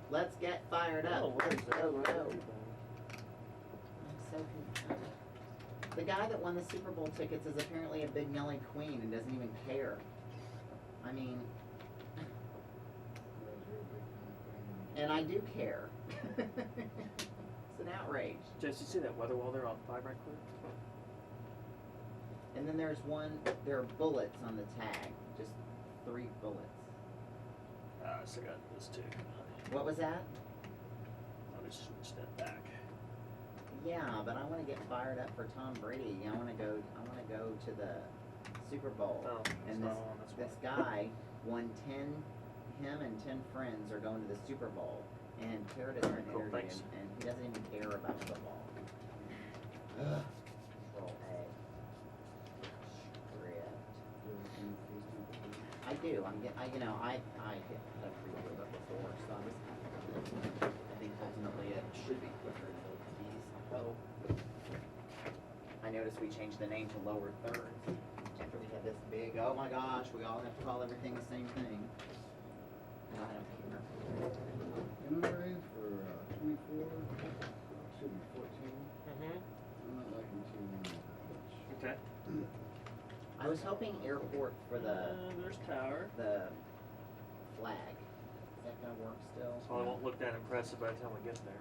Let's get fired up. Oh, where's that? I'm so confused. The guy that won the Super Bowl tickets is apparently a big yelling queen and doesn't even care. I mean, and I do care. It's an outrage. Jess, you see that weather wall there on 5 right quick? And then there are bullets on the tag. Just 3 bullets. I still got this too. What was that? I'll just switch that back. Yeah, but I want to get fired up for Tom Brady. I want to go to the Super Bowl. Oh, and this guy won 10. Him and 10 friends are going to the Super Bowl, and Tara does an Cool, interview, thanks. and he doesn't even care about football. Ugh. Control A. Script. I do. I get up before, so I think ultimately it should be quicker than these. Oh. I noticed we changed the name to Lower Thirds after we had this big. Oh my gosh, we all have to call everything the same thing. I don't care. NRA for 24, should be 14. Mm-hmm. I'm not liking too much. Okay. I was hoping airport for There's tower. the flag. Is that gonna work still? So it won't look that impressive by the time we get there.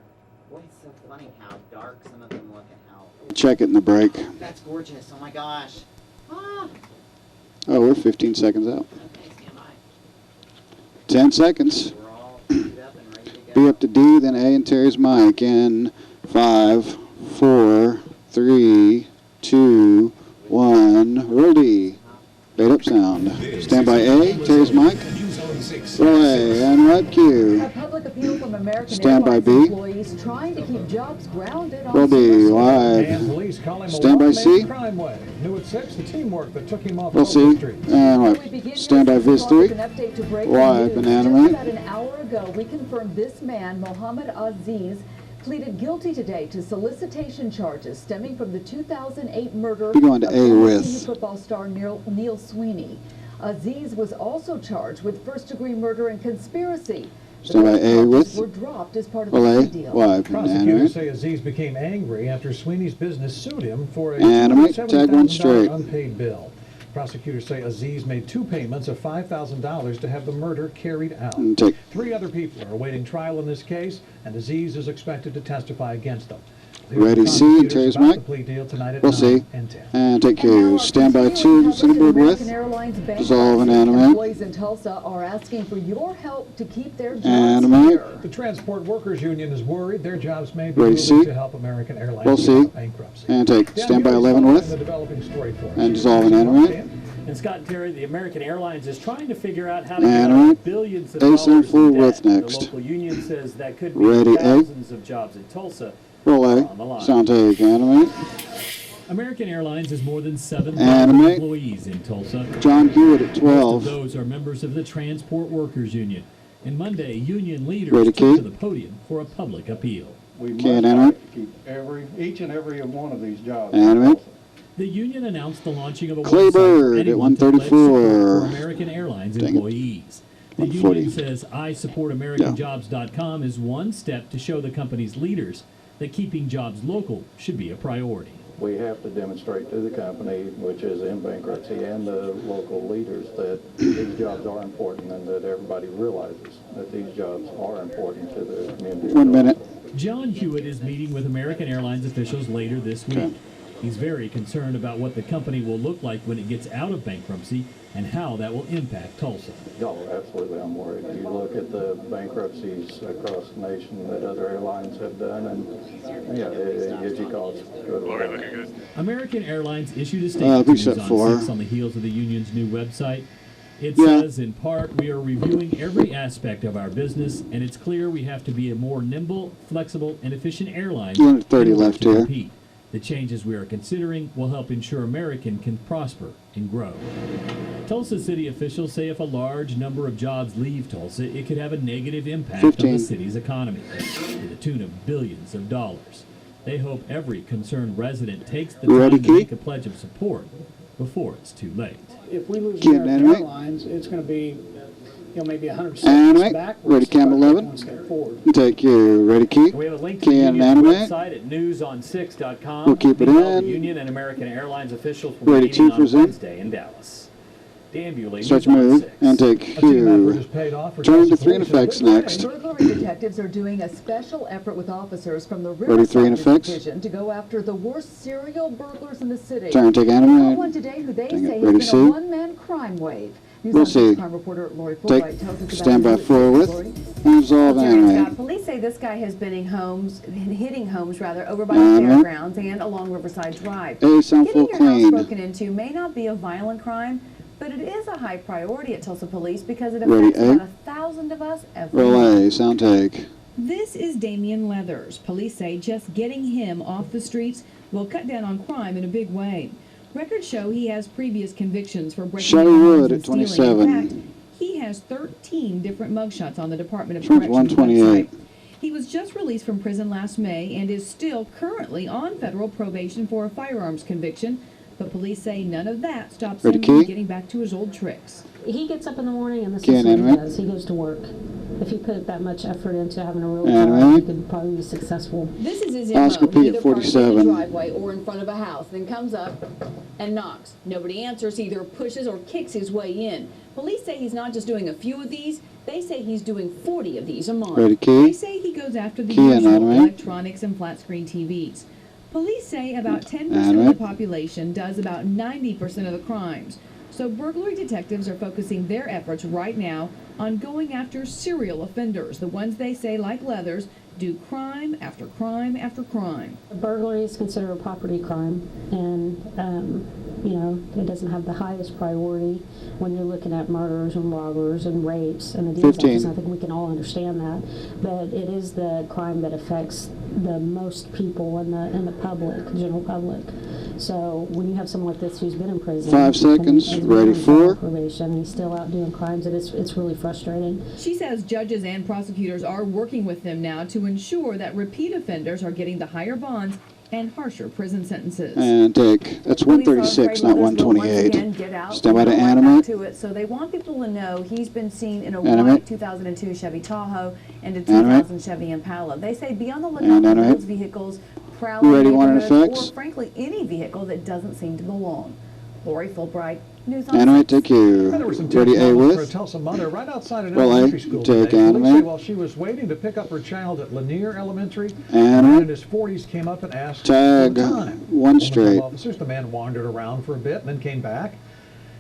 Boy, it's so funny how dark some of them look and how. Check it in the break. That's gorgeous. Oh my gosh. Ah. Oh, we're 15 seconds out. Okay, stand by. 10 seconds. We're all queued up and ready to go. B up to D, then A and Terry's mic in 5, 4, 3, 2, 1. Roll D. Bait up sound. Stand by A, Terry's mic. Roll A and red Q. A public appeal from American Stand by Airlines B. employees trying to keep jobs grounded on Roll B, service. live. And police call him Stand a by one-man C. crime wave. New at 6, the teamwork that took him off Roll Oakland C. Street. And We what? begin Stand by this Viz report 3. with an update to breaking Live, news. banana Just man. about an hour ago, we confirmed this man, Mohammed Aziz, pleaded guilty today to solicitation charges stemming from the 2008 murder You're going to of A former with. senior football star Neil Sweeney. Aziz was also charged with first-degree murder and conspiracy. The Stand by A charges with. were dropped as part of Roll the A, plea deal. live, banana Prosecutors man. say Aziz became angry after Sweeney's business sued him for a Animate, tag one straight. $270,000 unpaid bill. Prosecutors say Aziz made 2 payments of $5,000 to have the murder carried out. And take 3 other people are awaiting trial in this case, and Aziz is expected to testify against them. Ready, C, Prosecutors Terry's about mic. the plea deal tonight at Roll 9 C. and 10. And take And now Q. our Stand by continuing 2, coverage Center of Board American with. Airlines Dissolve and bankruptcy. animate. Employees in Tulsa are asking for your help to keep their jobs Animate. here. The Transport Workers Union is worried their jobs may be Ready, moving C. to help American Airlines Roll get C. out of bankruptcy. And take Dan stand by Hewitt's 11 following with. the developing story for us. And dissolve and animate. And Scott and Terry, the American Airlines is trying to figure out how to get Animate. out of billions of A dollars center full in debt. width next. The local union says that could be Ready, A. thousands of jobs in Tulsa. Roll on the A. line. Sound take. Animate. American Airlines has more than 7,000 Animate. employees in Tulsa. John Hewitt at Most of 12. those are members of the Transport Workers Union. And Monday, union leaders Ready, took Key? to the podium for a public appeal. We Can't must enter it. fight to keep each and every one of these jobs. Animate. The union announced the launching of a Clay website for Bird at anyone to pledge support 134. for American Airlines Dang it. employees. The 140. union says ISupportAmericanJobs.com is one step to show the company's leaders that keeping jobs local should be a priority. We have to demonstrate to the company, which is in bankruptcy, and the local leaders that these jobs are important and that everybody realizes that these jobs are important to the community. 1 minute. John Hewitt is meeting with American Airlines officials later this week. Okay. He's very concerned about what the company will look like when it gets out of bankruptcy and how that will impact Tulsa. Oh, absolutely, I'm worried. You look at the bankruptcies across the nation that other airlines have done, and yeah, it gives you cause. American Airlines issued a statement to reset News on 4. 6 on the heels of the union's new website. It Yeah. says, in part, we are reviewing every aspect of our business, and it's clear we have to be a more nimble, flexible, and efficient airline. 130 in order left to here. compete. The changes we are considering will help ensure American can prosper and grow. Tulsa city officials say if a large number of jobs leave Tulsa, it could have a negative impact on 15. the city's economy to the tune of billions of dollars. They hope every concerned resident takes the Ready, time to Key? make a pledge of support before it's too late. If we lose Can't American animate. Airlines, it's going to be maybe 100 Animate. steps backwards. Ready, cam but 11. one step forward. Take you. Ready, Key? We have a link to Key the and union's animate. website at newson6.com. We'll keep it Meanwhile, in. The union and American Airlines officials will Ready, be meeting to on present. Wednesday in Dallas. Dan Bewley, Start News on move 6. and take A team effort Q. is paid off for Turn to Tulsa 3 in police in a effects big way. next. Burglary detectives are doing a special effort with officers from the Ready, 3 in Riverside effects. Division to go after the worst serial burglars in the city. Turn, take They caught animate. one today who they Dang it. say Ready, has see? been a one-man crime wave. News We'll on 6 see. crime reporter Lori Take Fulbright tells us about stand by who it is. 4 with. Lori? Resolve Scott, animate. police say this guy has been hitting homes over by Animate. the fairgrounds and along Riverside Drive. A sound full Getting your house clean. broken into may not be a violent crime, but it is a high priority at Tulsa Police because it Ready, affects A. about 1,000 of us every Roll month. A. Sound take. This is Damian Leathers. Police say just getting him off the streets will cut down on crime in a big way. Records show he has previous convictions for breaking Shelley into homes Wood and at stealing. 27. In fact, he has 13 different mugshots on the Department of Turns Corrections 128. website. He was just released from prison last May and is still currently on federal probation for a firearms conviction, but police say none of that stops Ready, him from Key? getting back to his old tricks. He gets up in the morning and this Key is and what he animate. does. He goes to work. If he put that much effort into having a real Animate. job, he could probably be successful. This is his Oscar MO. P. He at either parks in 47. the driveway or in front of a house, then comes up and knocks. Nobody answers, either pushes or kicks his way in. Police say he's not just doing a few of these, they say he's doing 40 of these a month. Ready, They Key? say he goes after the Key and usual animate. electronics and flat screen TVs. Police say about 10% of the Animate. population does about 90% of the crimes. So burglary detectives are focusing their efforts right now on going after serial offenders, the ones they say, like Leathers, do crime after crime after crime. Burglary is considered a property crime, and it doesn't have the highest priority when you're looking at murders and robbers and rapes and the deals. 15. I think we can all understand that, but it is the crime that affects the most people in the public, general public. So when you have someone like this who's been in prison, 5 seconds. and Ready, on 4. probation, and he's still out doing crimes, it's really frustrating. She says judges and prosecutors are working with them now to ensure that repeat offenders are getting the higher bonds and harsher prison sentences. And take. That's Police are 136, afraid not Leathers will once 128. again get out Stand by and to go right back animate. to it. So they want people to know he's been seen in a Animate. white 2002 Chevy Tahoe and a Animate. 2000 Chevy Impala. They say be on the And lookout for animate. those vehicles prowling Ready, 1 in neighborhoods, effects. or frankly any vehicle that doesn't seem to belong. Lori Fulbright, News on Animate, 6. take you. There was some Ready, tense A moments for a with. Tulsa mother right outside an Roll A. elementary school Take today. Police say animate. while she was waiting to pick up her child at Lanier Elementary, a Animate. man in his 40s came up and asked Tag. for time. 1 Woman told straight. Officers, the man wandered around for a bit and then came back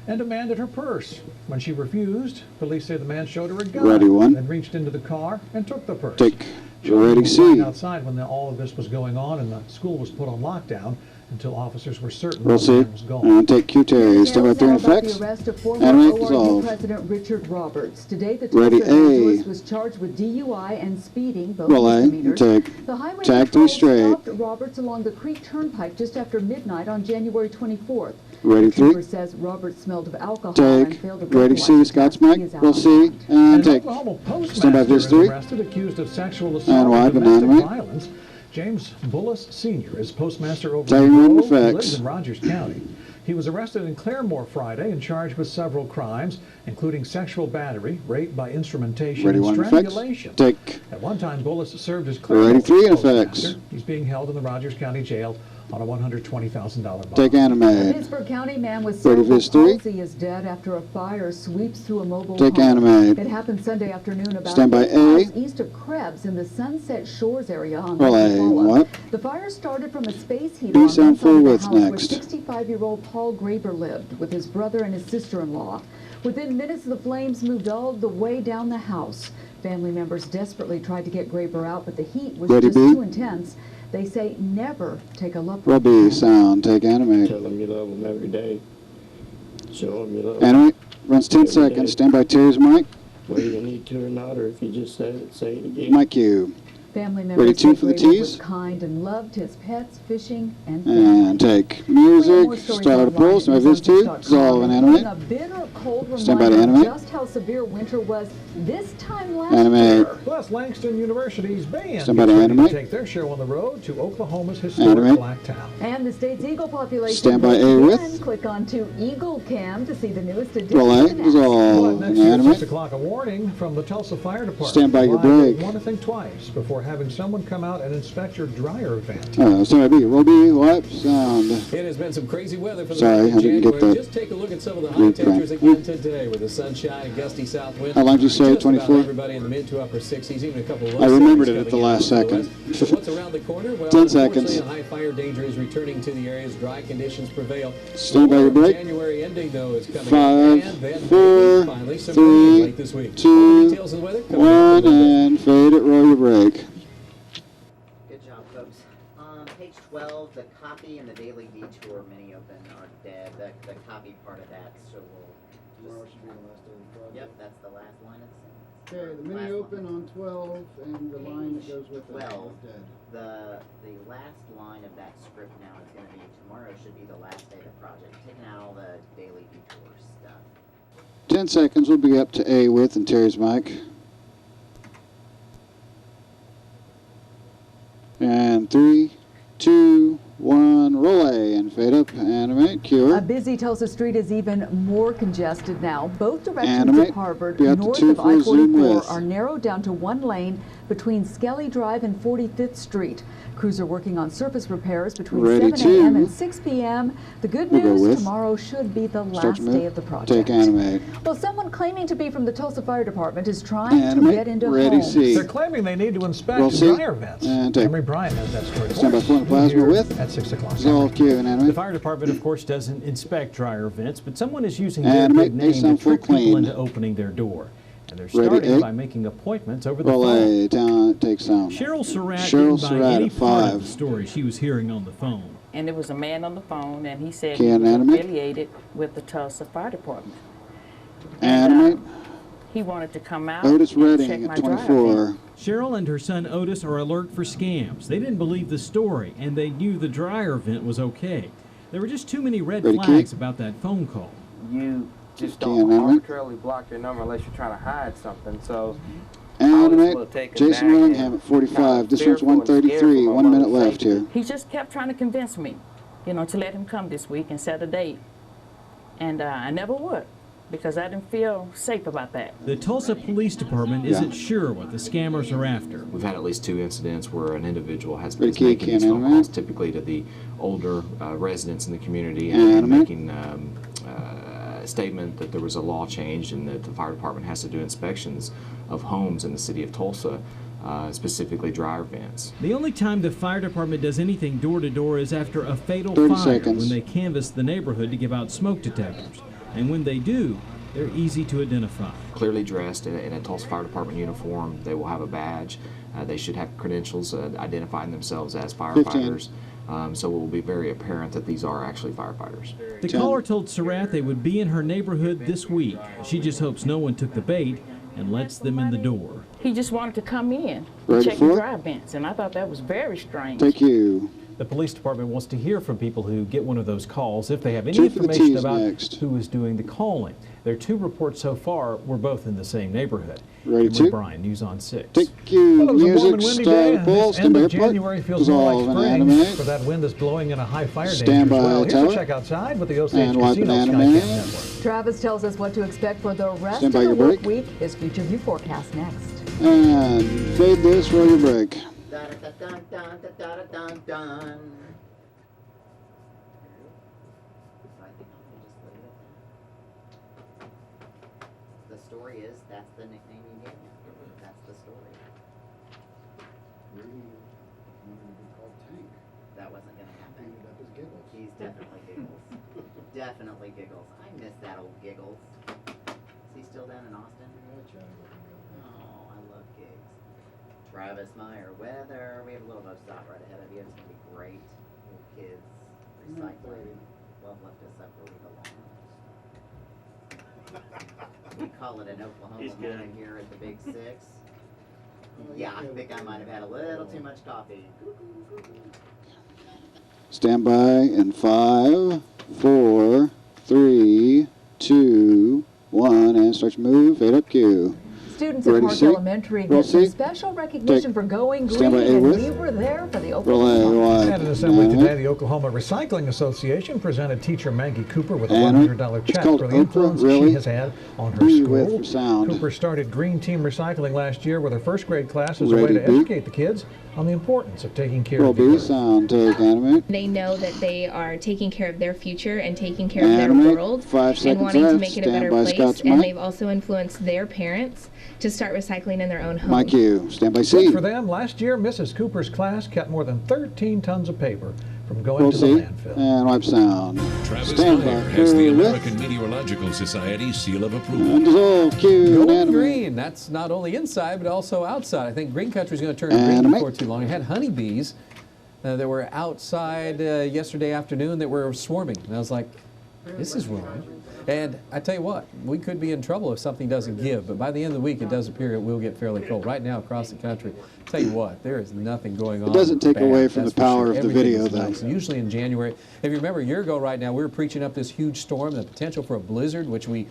and demanded her purse. When she refused, police say the man showed her a gun. Ready, 1. Then reached into the car and took the purse. Take. Children Ready, were C. playing outside when all of this was going on, and the school was put on lockdown until officers were certain Roll the C. man was gone. And take Q Terry. Stand by Details 3 in now about effects. the arrest of former Animate, ORU resolve. President Richard Roberts. Today, the Ready, Tulsa evangelist A. was charged with DUI and speeding, both Roll A. misdemeanors. Take. The highway Tag 3 patrol straight. stopped Roberts along the Creek Turnpike just after midnight on January 24th. Ready, The 3. trooper says Roberts smelled of alcohol and Take. failed to Ready, breathalyze C. his Scott's gas. mic. He is out Roll on C. bond. And An take. Oklahoma Stand by postmaster this is 3. arrested accused of sexual And assault wide, and but domestic animate. violence. James Bullis Sr. is postmaster over Tag in in Grove, who effects. lives in Rogers County. He was arrested in Claremore Friday and charged with several crimes, including sexual battery, rape by instrumentation, Ready, and 1 in effects. strangulation. Take. At one time, Bullis served as Ready, 3 in postmaster. effects. He's being held in the Rogers County Jail on a $120,000 bond. Take A animate. Pittsburgh County man with Ready, cerebral Viz. 3. palsy is dead after a fire sweeps through a mobile Take home. animate. It happened Sunday afternoon about Stand by 8 A. miles east of Krebs in the Sunset Shores area on Roll Lake A. Ebola. What? The fire started from a space heater B on sound one side full of the width house where next. 65-year-old Paul Graber lived with his brother and his sister-in-law. Within minutes, the flames moved all the way down the house. Family members desperately tried to get Graber out, but the heat was Ready, just B? too intense. They say never take a loved Roll one B. home. Sound. Take animate. Tell them you love them every day. Show them you love them. Animate. Runs 10 Every seconds. day. Stand by Terry's mic. Whether you need to or not, or if you just say it again. Mic Q. Family Ready, members two for the said Grady tees. was kind and loved his pets, fishing, and And take music, start a poll, stand by visit two, dissolve and animate. A bitter cold Stand by to reminder animate. just how severe winter was this time last Animate. year. Plus, Langston University's band Stand by to gets ready animate. to take their show on the road to Oklahoma's historic Animate. Black Town. And the state's eagle population. Stand by once A with. again, click on to Eagle Cam to see the newest edition. Roll A, of the next. dissolve Next and to 6 animate. o'clock, a warning from the Tulsa Fire Department. Stand by your Why you break. want to think twice before having someone come out and inspect your dryer vent. Stand by B, roll B, wipe, sound. It has been some crazy weather for the Sorry, month of I didn't get January. that. Just take a look at some of the high Read temperatures back. again today with the sunshine and gusty south wind. How long did you say, Just about 24? Everybody in the mid to upper 60s, even a couple of low I remembered 70s it at the coming in last from the second. west. So what's around the corner? Well, 10 unfortunately, seconds. a high fire danger is returning to the areas. Dry conditions prevail. Stand by your break. January ending, though, is coming 5, up. And then 4, finally some rain 3, late this week. All 2, the details of the weather coming up 1, in a little bit. and fade it, roll your break. Good job, folks. Page 12, the copy and the daily detour mini open are dead. The copy part of that, so Tomorrow we'll should be the last day of the project. Yep, that's the last line of the sentence. Okay, the mini open on 12 and the line that goes with it 12. is dead. The last line of that script now is going to be tomorrow should be the last day of the project. Taking out all the daily detour stuff. 10 seconds, we'll be up to A with and Terry's mic. And 3, 2, 1, roll A and fade up, animate, A cure. busy Tulsa street is even more congested now. Both directions Animate. of Harvard, Be up to north 2 of full zoom I-44, width. are narrowed down to one lane between Skelly Drive and 45th Street. Crews are working on surface repairs between Ready 7 a.m. to. and 6 p.m. The good We'll go news, with. tomorrow should be the Start last to move. day of the project. Take animate. Well, someone claiming to be from the Tulsa Fire Department is trying to Animate. get into Ready, homes. C. They're claiming they need to inspect Roll C. dryer vents. And take. Henry Bryant has that story. Stand by for us. full and plasma Here with. at 6 o'clock. Dissolve, cue, and The animate. fire department, of course, doesn't inspect dryer vents, but someone is using their Animate, good they name to sound full trick people clean. into opening their door. And they're Ready, starting eight. by making appointments over the Roll phone. A, down, take sound. Cheryl Surratt Cheryl didn't buy Surratt any at part of 5. the story she was hearing on the phone. And there was a man on the phone, and he said Can he was animate? affiliated with the Tulsa Fire Department. Animate. He wanted to come out Otis and Redding check at my dryer 24. vent. Cheryl and her son Otis are alert for scams. They didn't believe the story, and they knew the dryer vent was okay. There were just too many red Ready, flags Keith? about that phone call. You just Can don't animate? arbitrarily block your number unless you're trying to hide something. So Animate. Jason Willingham at 45. Distance 133. 1 minute left here. He just kept trying to convince me, you know, to let him come this week and set a date. And I never would, because I didn't feel safe about that. The Tulsa Police Department isn't sure what the scammers are after. We've had at least 2 incidents where an individual has Ready, been Keith? making these Can phone animate? calls, typically to the older residents in the community, and Animate? making a statement that there was a law change and that the fire department has to do inspections of homes in the city of Tulsa, specifically dryer vents. The only time the fire department does anything door to door is after a fatal 30 fire, seconds. when they canvass the neighborhood to give out smoke detectors. And when they do, they're easy to identify. Clearly dressed in a Tulsa Fire Department uniform, they will have a badge. They should have credentials identifying themselves as firefighters. So it will be very apparent that these are actually firefighters. The caller told Surratt they would be in her neighborhood this week. She just hopes no one took the bait and lets them in the door. He just wanted to come in and Ready check for the it? dryer vents, and I thought that was very strange. Take you. The police department wants to hear from people who get one of those calls if they have any 2 for the information tees about next. who is doing the calling. There are 2 reports so far. We're both in the same neighborhood. Ready Henry to? Bryan, News on 6. Take you. Well, it was a warm Music, and windy start, day. pull, This stand end by of your part. January feels more Dissolve like and spring, animate. for that wind is blowing in a high fire danger Stand as by, well. Here's Teller. a check outside with the Osage And wipe Casino and Skycam animate. Network. Travis tells us what to expect for the rest Stand of by the your work break. week. His Future View forecast next. And fade this, roll your break. Dun-dun-dun-dun-dun-dun-dun. I think I'm gonna just leave it at that. The story is, that's the nickname you gave me. That's the story. Really wanted to be called Tank. That wasn't gonna happen. Ended up as Giggles. He's definitely Giggles. Definitely Giggles. I miss that old Giggles. Is he still down in Austin? Yeah, I chatted with him the other day. Oh, I love gigs. Travis Meyer, weather. We have a little bit of stop right ahead of you. It's going to be great. Little kids, recycling. Love left us up where we belong. We call it an Oklahoma He's good. morning here at the Big 6. Yeah, I think I might have had a little too much coffee. Stand by in 5, 4, 3, 2, 1, and start to move. 8 up cue. Students at Ready, Park set, Elementary roll, get some see. special recognition for going green, Stand by, A and with. we were there for the Relay, opening. wide. At an assembly today, the Oklahoma Recycling Association presented teacher Maggie Cooper with a And $100 it's check called for the Oprah, influence really? she has had on her Be school. with sound. Cooper started Green Team Recycling last year with her first grade class as a way Ready, to beat. educate the kids on the importance of taking care Roll of the B, earth. sound, take, animate. They know that they are taking care of their future and taking care of their Animate, world 5 and seconds wanting to left. make it a Stand better by, place. Scott's And mic. they've also influenced their parents to start recycling in their own home. My cue. Stand by, Good C. for them. Last year, Mrs. Cooper's class kept more than 13 tons of paper from going Roll to the C. landfill. And wipe sound. Travis Stand Meyer by, has the with. American Meteorological Society seal of approval. And dissolve, cue, and Going animate. green. That's not only inside, but also outside. I think green country is going to turn And green make- before too long. It had honeybees that were outside yesterday afternoon that were swarming. And I was like, this is wrong. And I tell you what, we could be in trouble if something doesn't give. But by the end of the week, it does appear it will get fairly cold. Right now, across the country, tell you what, there is nothing going on. It doesn't take bad, away from that's the for power sure. of the Everything video, is though. nice. Usually in January, if you remember a year ago right now, we were preaching up this huge storm, the potential for a blizzard, which we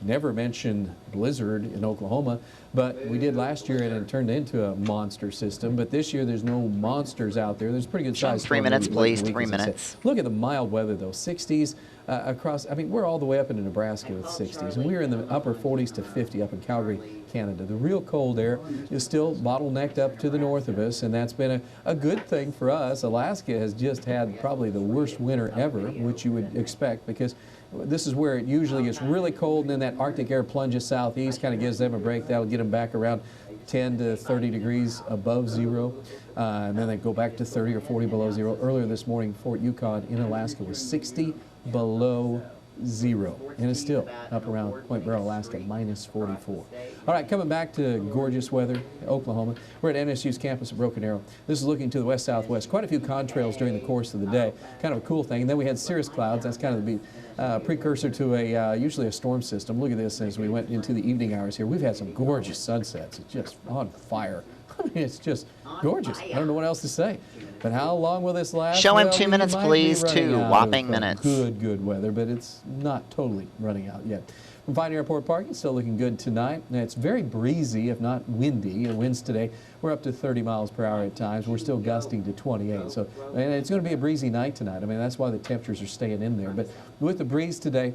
never mentioned blizzard in Oklahoma, but we did last year and it turned into a monster system. But this year there's no monsters out there. There's pretty good size. 3 minutes, please. 3 minutes. Look at the mild weather though, 60s across. I mean, we're all the way up into Nebraska with 60s, and we're in the upper 40s to 50 up in Calgary, Canada. The real cold air is still bottlenecked up to the north of us, and that's been a good thing for us. Alaska has just had probably the worst winter ever, which you would expect because this is where it usually gets really cold, and then that Arctic air plunges southeast, kind of gives them a break. That'll get them back around 10 to 30 degrees above zero, and then they go back to 30 or 40 below zero. Earlier this morning, Fort Yukon in Alaska was 60 below zero, and it's still up around Point Barrow, Alaska, minus 44. All right, coming back to gorgeous weather, Oklahoma. We're at NSU's campus at Broken Arrow. This is looking to the west-southwest. Quite a few contrails during the course of the day. Kind of a cool thing. And then we had cirrus clouds. That's kind of the precursor to a usually a storm system. Look at this as we went into the evening hours here. We've had some gorgeous sunsets. It's just on fire. I mean, it's just gorgeous. I don't know what else to say. But how long will this last? Show him Well, 2 we minutes, might be please. running 2 out whopping of, minutes. Good weather, but it's not totally running out yet. From Fine Airport Park, it's still looking good tonight. Now, it's very breezy, if not windy. The winds today, we're up to 30 miles per hour at times. We're still gusting to 28. So, and it's going to be a breezy night tonight. I mean, that's why the temperatures are staying in there. But with the breeze today,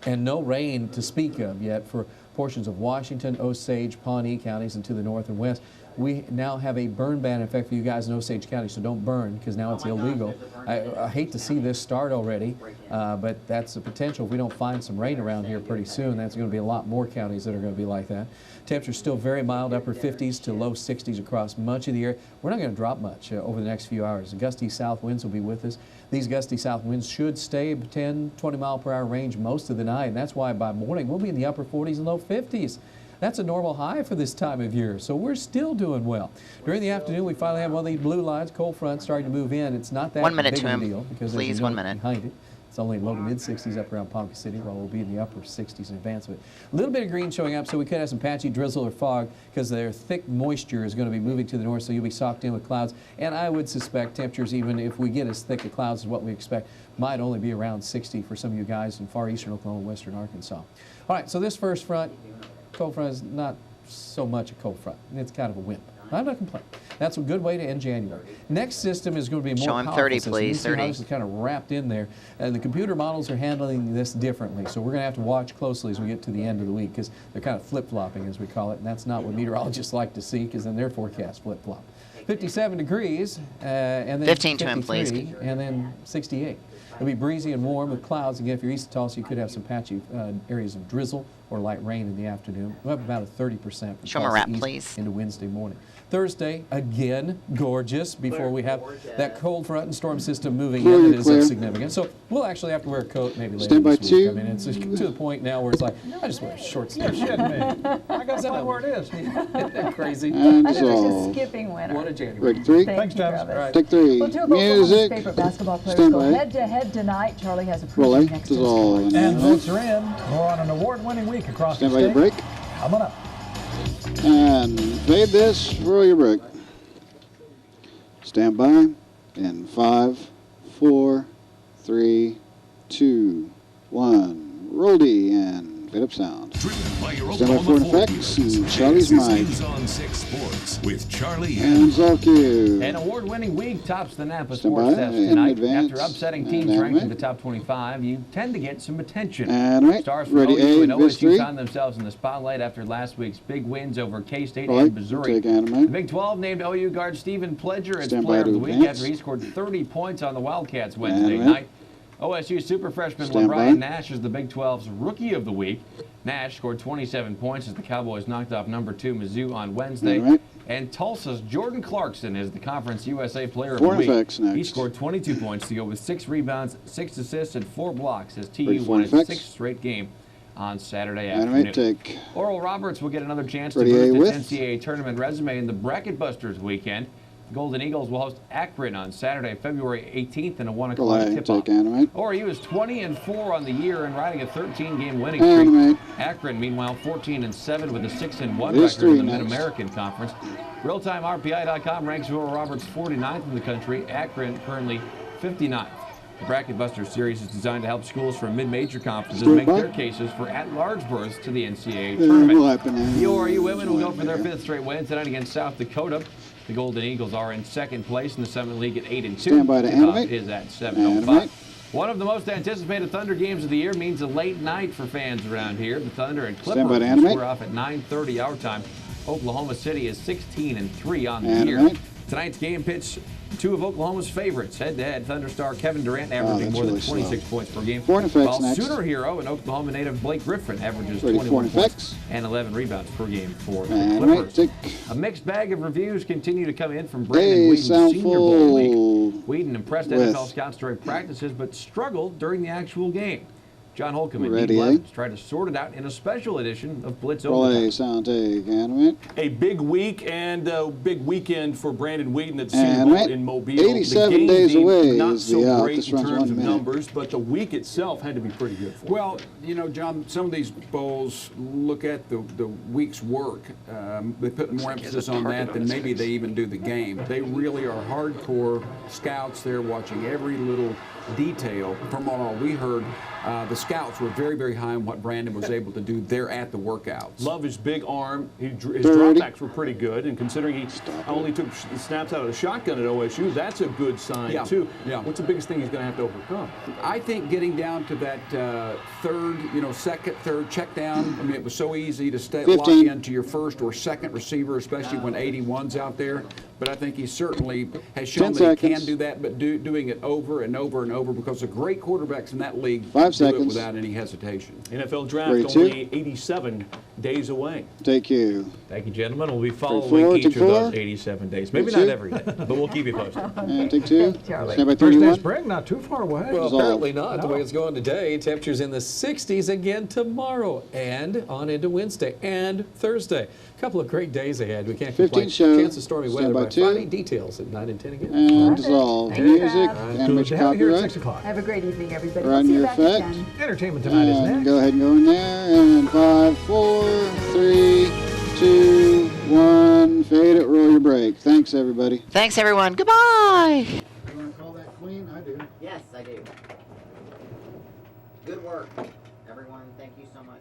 and no rain to speak of yet for portions of Washington, Osage, Pawnee counties, and to the north and west. We now have a burn ban in effect for you guys in Osage County, so don't burn because now it's illegal. I hate to see this start already, but that's the potential. If we don't find some rain around here pretty soon, that's going to be a lot more counties that are going to be like that. Temperatures still very mild, upper 50s to low 60s across much of the area. We're not going to drop much over the next few hours. The gusty south winds will be with us. These gusty south winds should stay 10, 20 mile per hour range most of the night, and that's why by morning we'll be in the upper 40s and low 50s. That's a normal high for this time of year, so we're still doing well. During the afternoon, we finally have one of these blue lines, cold front, starting to move in. It's not that 1 minute big to of a him, deal because please, there's 1 minute. behind it. It's only low to mid-60s up around Ponca City, while we'll be in the upper 60s in advance of it. A little bit of green showing up, so we could have some patchy drizzle or fog because their thick moisture is going to be moving to the north, so you'll be socked in with clouds. And I would suspect temperatures, even if we get as thick of clouds as what we expect, might only be around 60 for some of you guys in far eastern Oklahoma, western Arkansas. All right, so this first front, cold front is not so much a cold front. It's kind of a wimp. I'm not complaining. That's a good way to end January. Next system is going to be a more Show him powerful 30, system. please, You see how 30. this is kind of wrapped in there. And the computer models are handling this differently. So we're going to have to watch closely as we get to the end of the week because they're kind of flip-flopping, as we call it. And that's not what meteorologists like to see because then their forecasts flip-flop. 57 degrees, and then 15 to him, 53, please. and then 68. It'll be breezy and warm with clouds. Again, if you're east of Tulsa, you could have some patchy areas of drizzle or light rain in the afternoon. We'll have about a 30% from Show 'em a Tulsa wrap, east please. into Wednesday morning. Thursday, again, gorgeous before we have that cold front and storm system moving Clear, in. It is clear. significant. So we'll actually have to wear a coat maybe later Stand by this week. 2. I mean, it's to the point now where it's like, I just wear a short You're sleeve. shitting me. I got to find where it is. Isn't that crazy? And I think we're dissolve. just skipping winter. What a January. Ready, 3. Thanks, Travis. All right. Take 3. Well, two of Oklahoma's Music. favorite basketball players Stand go by. head-to-head tonight. Charlie has a Relay. preview next to us. Dissolve. And votes are in. We're on an award-winning week across Stand the by, state. break. Coming up. And fade this, roll your break. Stand by in 5, 4, 3, 2, 1. Roll D and fade up sound. Stand by for effects and Charlie's mic. On 6 Sports with Charlie And Zolke. An award-winning week tops the Napa Stand Sports by Desk in tonight. advance. After upsetting And teams ranked in animate. the top 25, you tend to get some attention. Animate. Stars from Ready, OU and A, Viz OSU 3. found themselves in the spotlight after last week's big wins over K-State Right, and Missouri. take animate. The Big 12 named OU guard Stephen Pledger as Stand player by of to the week advance. after he scored 30 points on the Wildcats Wednesday Animate. night. OSU super freshman Stand LeBron by. Nash is the Big 12's Rookie of the Week. Nash scored 27 points as the Cowboys knocked off number 2 Mizzou on Wednesday. Animate. And Tulsa's Jordan Clarkson is the Conference USA Player of Four the Week. effects next. He scored 22 points to go with 6 rebounds, 6 assists, and 4 blocks as Ready TU for won its effects. 6th straight game on Saturday Animate, afternoon. take. Oral Roberts will get another chance Ready, to A boost with. its NCAA tournament resume in the Bracket Busters weekend. The Golden Eagles will host Akron on Saturday, February 18th in a 1 o'clock Delay, tip-off. take animate. ORU is 20-4 on the year and riding a 13-game winning streak. Animate. Akron, meanwhile, 14-7 with a 6-1 Viz record in 3 the next. Mid-American Conference. RealtimeRPI.com ranks Oral Roberts 49th in the country. Akron currently 59th. The Bracket Buster series is designed to help schools from mid-major conferences Stand make by. their cases for at-large berths to the NCAA We'll tournament. happen in. The ORU women will go for their 5th straight win tonight against South Dakota. The Golden Eagles are in 2nd place in the Summit League at 8-2. Stand by to Kickoff animate. is at 7:05. Animate. One of the most anticipated Thunder games of the year means a late night for fans around here. The Thunder and Stand by Clippers to will animate. square off at 9:30 our time. Oklahoma City is 16-3 on the Animate. year. Tonight's game pits 2 of Oklahoma's favorites. Head-to-head, Thunder star Kevin Durant averaging that's more than really slow. 26 points per game. Foreign effects while next. Sooner hero and Oklahoma native Blake Griffin averages Ready, 21 foreign points effects. and 11 rebounds per game for the Animate, Clippers. take. A mixed bag of reviews continue to come in from Brandon Hey, Whedon's sound Senior Bowl week. full. Whedon impressed With. NFL scouts during practices, but struggled during the actual game. John Holcomb and Ready, Dean eh? Blevins tried to sort it out in a special edition of Blitz Roll Overtime. A, sound take. Animate. A big week and a big weekend for Brandon Whedon at the Senior And Bowl right, in Mobile. 87 the game days being away not is so the out. great This in runs terms 1 of minute. numbers, but the week itself had to be pretty good for him. Well, you know, John, some of these bowls look at the week's work. They put more emphasis on that than maybe they even do the game. They really are hardcore scouts there watching every little detail. From all we heard, the scouts were very, very high on what Brandon was able to do there at the workouts. Love his big arm. His 30. dropbacks were pretty good, and considering he only took snaps out of the shotgun at OSU, that's a good sign Yeah, too. yeah. What's the biggest thing he's going to have to overcome? I think getting down to that second, third check down. I mean, it was so easy to lock 15. into your first or second receiver, especially when 81's out there. But I think he certainly has shown 10 that he can seconds. do that, but doing it over and over and over because the great quarterbacks in that league 5 do it seconds. without any hesitation. NFL draft Ready, two. only 87 days away. Take you. Thank you, gentlemen. We'll be four, following each take of those 4. 87 days. Maybe Take not 2. every day, but we'll keep you posted. And take 2. Charlie. Stand by First day 31. of spring, not too far away. Well, Resolve. apparently not. The No. way it's going today, temperatures in the 60s again tomorrow and on into Wednesday and Thursday. A couple of great days ahead. We can't 15 complain. show. Chance of stormy Stand weather by by 2. Friday. Details at 9 and 10 again. And dissolve. Thank you, Music. Brad. Animate Good to have you here at copyright. 6 o'clock. Have a great evening, everybody. Run We'll see you your back at effect. 10. Entertainment tonight is And next. go ahead and go in there. And 5, 4, 3, 2, 1. Fade it. Roll your break. Thanks, everybody. Thanks, everyone. Goodbye. You want to call that clean? I do. Yes, I do. Good work, everyone. Thank you so much.